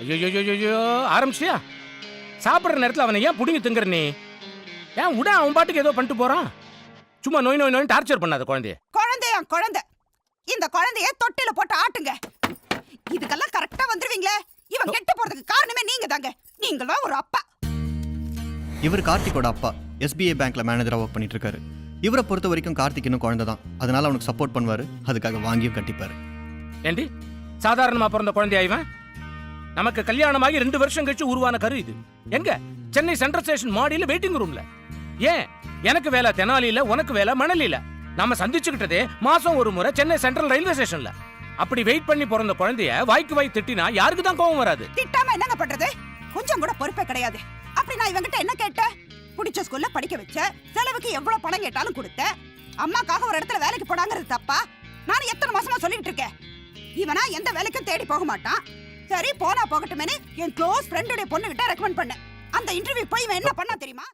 ஐயோ ஆரம்பிச்சியா? சாப்பிட்ற நேரத்தில் அவனை ஏன் புடிங்கி திங்குற நீ? ஏன் விட, அவன் பாட்டுக்கு ஏதோ பண்ணிட்டு போறான். சும்மா நோய் நோய் நோய் டார்ச்சர் பண்ணாத குழந்தைய. குழந்தை இந்த குழந்தைய தொட்டில போட்டு ஆட்டுங்க. இதுக்கெல்லாம் கரெக்டா வந்துருவீங்களே. இவன் கெட்டு போறதுக்கு காரணமே நீங்க தாங்க. நீங்களா ஒரு அப்பா. இவர் கார்த்திகோட அப்பா SBI பேங்க்ல மேனேஜரா ஒர்க் பண்ணிட்டு இருக்காரு. இவரை பொறுத்த வரைக்கும் கார்த்திக் இன்னும் குழந்தை தான். அதனால அவனுக்கு சப்போர்ட் பண்ணுவாரு, அதுக்காக வாங்கியும் கட்டிப்பாரு. ஏண்டி சாதாரணமா பிறந்த குழந்தையா இவன்? நமக்கு கல்யாணமாகி 2 வருஷம் கழிச்சு உருவான கரு இது. எங்க? சென்னை சென்ட்ரல் ஸ்டேஷன் மாடியில வெயிட்டிங் ரூம்ல. ஏன் எனக்கு வேலை தெனாலியில, உனக்கு வேலை மணலில. நாம சந்திச்சுக்கிட்டதே மாசம் ஒரு முறை சென்னை சென்ட்ரல் ரயில்வே ஸ்டேஷன்ல. அப்படி வெயிட் பண்ணி பிறந்த குழந்தைய வாய்க்கு வாய் திட்டினா யாருக்கு தான் கோவம் வராது? திட்டாம என்னங்க பண்றது? கொஞ்சம் கூட பொறுப்பே கிடையாது. அப்படி நான் இவங்கிட்ட என்ன கேட்டேன்? பிடிச்ச ஸ்கூல்ல படிக்க வச்ச, செலவுக்கு எவ்வளவு பணம் கேட்டாலும் கொடுத்த, அம்மாக்காக ஒரு இடத்துல வேலைக்கு போடாங்கிறது தப்பா? நான் எத்தனை மாசமா சொல்லிட்டு இருக்கேன். இவனா எந்த வேலைக்கும் தேடி போக மாட்டான். சரி போனா போகட்டுமேனு என் க்ளோஸ் ஃப்ரெண்டுடைய பொண்ணு கிட்ட ரெக்கமெண்ட் பண்ணேன். அந்த இன்டர்வியூ போய் இவன் என்ன பண்ணா தெரியுமா?